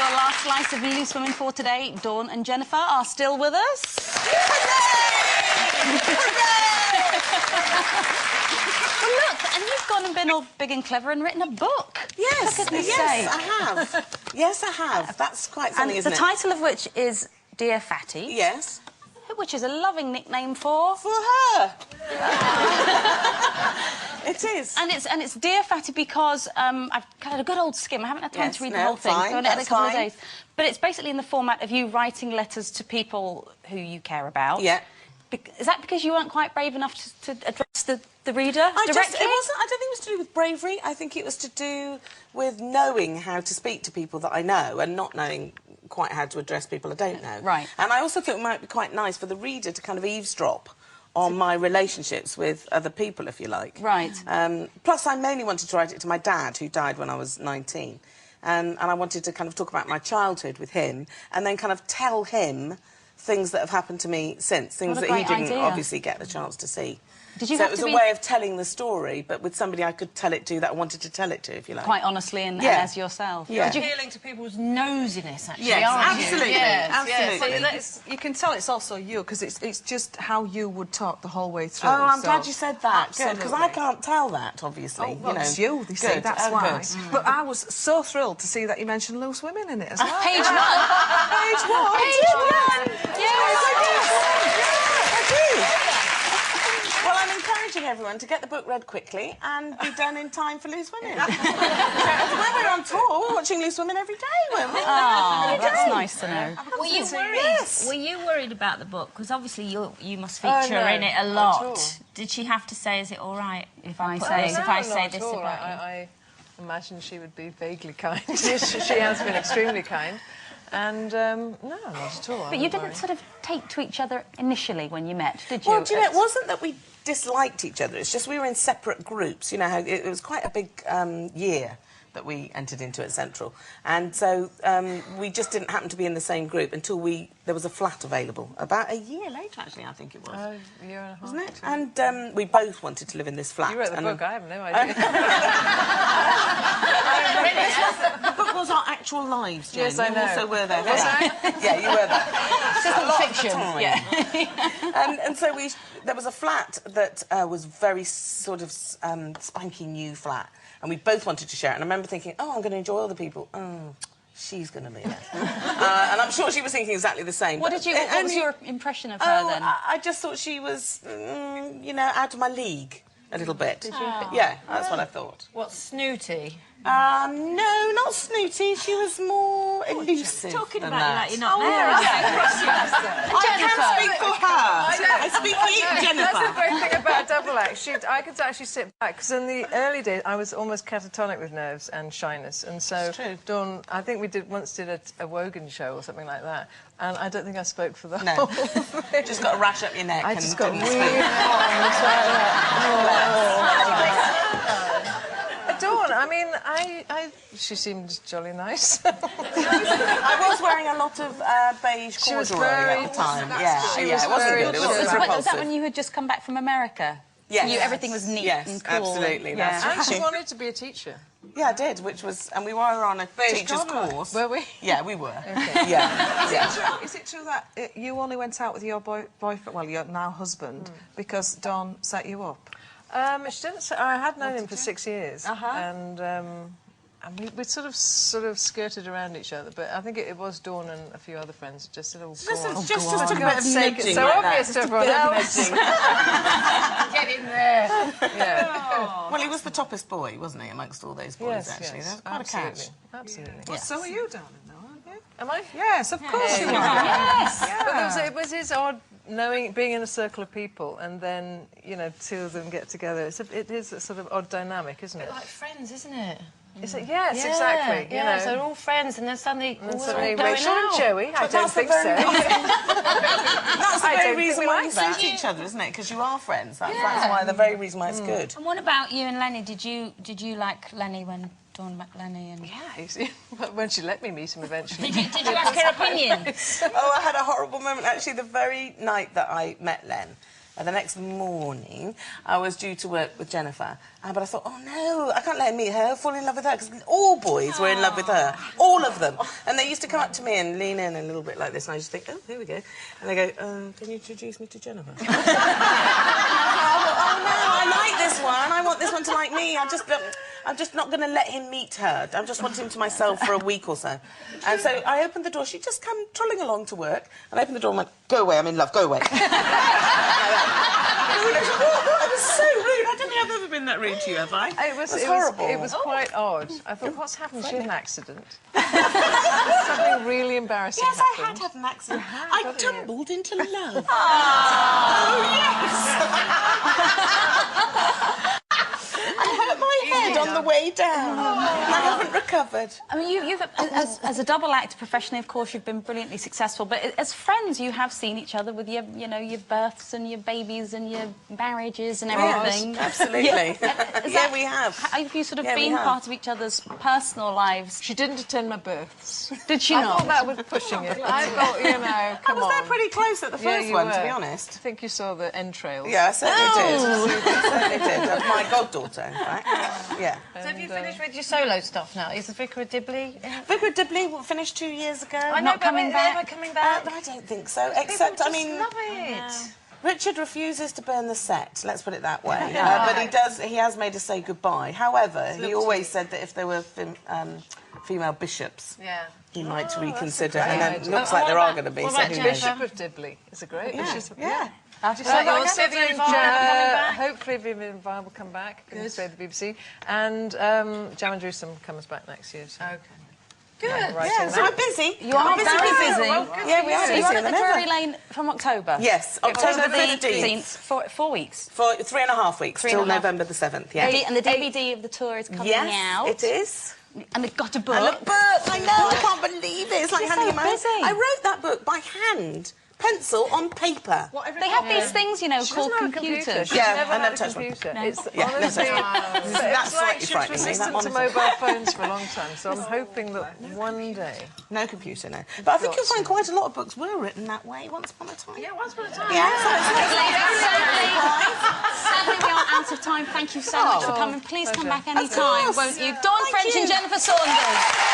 your last slice of Loose Women for today. Dawn and Jennifer are still with us. Well, look, and you've gone and been all big and clever and written a book. Yes, for goodness yes, sake. I have. Yes, I have. That's quite something, isn't the it? title of which is Dear Fatty. Yes. Which is a loving nickname for... For her. It is. And it's Dear Fatty because I've had a good old skim. I haven't had time to read the whole thing. Fine, so I've only had a couple of fine. days. But it's basically in the format of you writing letters to people who you care about. Yeah. Is that because you weren't quite brave enough to address the reader directly? It wasn't. I don't think it was to do with bravery. I think it was to do with knowing how to speak to people that I know and not knowing quite how to address people I don't know. Right. And I also thought it might be quite nice for the reader to kind of eavesdrop on my relationships with other people, if you like. Right. Plus, I mainly wanted to write it to my dad, who died when I was 19. And I wanted to kind of talk about my childhood with him and then kind of tell him things that have happened to me since, things that he didn't obviously get the chance to see. So it was a way of telling the story, but with somebody I could tell it to that I wanted to tell it to, if you like. Quite honestly and as yourself. Yeah. You're appealing to people's nosiness, actually, yes, aren't absolutely, you? Yes, absolutely. Yes. You can tell it's also you, because it's just how you would talk the whole way through. Oh, I'm glad you said that, because I Absolutely. can't tell that, obviously. Oh, well, it's you, they say, that's why. But I was so thrilled to see that you mentioned Loose Women in it as well. Page one. Page one. Page one. I do. Well, I'm encouraging everyone to get the book read quickly and be done in time for Loose Women. When we're on tour, we're watching Loose Women every day, weren't we? Oh, that's nice to know. Were you worried? Yes. Were you worried about the book? Because obviously you must feature in it a lot. Did she have to say, "Is it all right if I say this about you"? I imagine she would be vaguely kind. She has been extremely kind. And, no, not at all. But you didn't sort of take to each other initially when you met, did you? Well, do you know, it wasn't that we disliked each other, it's just we were in separate groups. You know, how it was quite a big year that we entered into at Central. And so we just didn't happen to be in the same group until there was a flat available. About a year later, actually, I think it was. Oh, a year and a half. Wasn't it? And we both wanted to live in this flat. You wrote the book, I have no idea. The book was our actual lives, Jane. Yes, I know. You also were there. Was I? Yeah, you were there. This isn't fiction. Yeah. And so there was a flat that was very sort of spanky new flat, and we both wanted to share it. And I remember thinking, oh, I'm going to enjoy other people. Oh, she's going to be there. And I'm sure she was thinking exactly the same. What was your impression of her then? I just thought she was, you know, out of my league a little bit. Did you? Yeah, that's what I thought. What, snooty? No, not snooty. She was more elusive. Talking than about you that. like you're not there. I can speak for her. I speak for you, Jennifer. That's the great thing about a double act. I could actually sit back, because in the early days I was almost catatonic with nerves and shyness, and so Dawn, I think we once did a Wogan show or something like that, and I don't think I spoke for the whole thing. Just got a rash up your neck. I and just got didn't really Dawn, I mean, she seemed jolly nice. I was wearing a lot of beige corduroy at the time. Yeah, it wasn't good. It was repulsive. Was that when you had just come back from America? Yes. So everything was neat and cool. Absolutely. Yeah. And she wanted to be a teacher. Yeah, I did, and we were on a teacher's course. Were we? Yeah, we were. Okay. Yeah. Is it true that you only went out with your boyfriend, well, your now husband, because Dawn set you up? She didn't say, I had known him for 6 years, and we sort of skirted around each other, but I think it was Dawn and a few other friends who just said, oh, Just took a bit of nudging so like obvious that. to everyone else. Get in there. Yeah. Well, he was the toppest boy, wasn't he, amongst all those boys, actually. Yes, That was quite a catch. Absolutely. Well, so are you, darling, though, aren't you? Am I? Yes, of course you are. Yes. Yeah. But it was his odd being in a circle of people, and then, you know, two of them get together. It is a sort of odd dynamic, isn't it? Like friends, isn't it? Is it? Yes, exactly. Yeah, you know. so they're all friends, and then suddenly Suddenly going Rachel and out. Joey, I don't think so. That's the very don't reason think why we you like suit each other, isn't it? Because you are friends. That's why the very reason why it's good. And what about you and Lenny? Did you like Lenny when Dawn met Lenny? And Yeah, when she let me meet him eventually. did you ask her opinion? Oh, I had a horrible moment, actually, the very night that I met Len. And the next morning, I was due to work with Jennifer. But I thought, oh, no, I can't let him meet her, fall in love with her, because all boys were in love with her. All of them. And they used to come up to me and lean in a little bit like this, and I just think, oh, here we go. And they go, can you introduce me to Jennifer? Oh, no, I like this one. I want this one to like me. I'm just not going to let him meet her. I just want him to myself for a week or so. And so I opened the door. She'd just come trolling along to work. And I opened the door and went, go away, I'm in love, go away. I was so rude. I don't think I've ever been that rude to you, have I? It was horrible. It was quite odd. I thought, what's happened? She had an accident. Something really embarrassing Yes, happened. I had had an accident. I tumbled into love. Oh, yes. I hurt my head on the way down. I haven't recovered. I mean, you've as a double actor professionally, of course, you've been brilliantly successful. But as friends, you have seen each other with your, you know, your births and your babies and your marriages and everything. Yes, absolutely. Yeah, we have. Have you sort of been part of each other's personal lives? She didn't attend my births. Did she I not? thought that was pushing it. I thought, you know, come on. I was there pretty close at the first you one, were. to be honest. I think you saw the entrails. Yeah, I certainly did. I certainly did. Of my goddaughter, in fact. Yeah. So have you finished with your solo stuff now? Is the Vicar of Dibley? Vicar of Dibley finished 2 years ago. I know, Not coming back. Ever coming back? I don't think so. Except, People I mean, just love it. Richard refuses to burn the set. Let's put it that way. But he does. He has made us say goodbye. However, he always said that if there were female bishops, he might reconsider. And then it looks like there are going to be. what So about who Jennifer? knows? Bishop of Dibley is a great bishop. Yeah. Vivian, coming back? hopefully Vivian Vine will come back and stay at the BBC. And Jam and Jerusalem comes back next year. So. Okay. Good. Yeah, so we're busy. You are We're very busy. Yeah, we are So busy. you're on at the than ever. Drury Lane from October? Yes, October the 15th. For 4 weeks. For 3.5 weeks, till 3.5. November the 7th, yeah. And the DVD of the tour is coming Yes, out. it is. And they've got a book. And a book, I know, I can't believe it. It's like You're handing so in my busy. I wrote that book by hand, pencil on paper. They have these things, you know, She called doesn't have a computer. computers. She's Yeah, never I had never a touched one. computer. No. It's Yeah, honestly, never it's That's like slightly she was frightening me, that resistant to monitor. mobile phones for a long time. So I'm hoping that one day. No computer, no. But I think you'll find quite a lot of books were written that way once upon a time. Yeah, once upon a time. Yeah, so it's Sadly, we are out of time. Thank you so much for coming. Please come back any time, won't you? Dawn Thank French you. and Jennifer Saunders.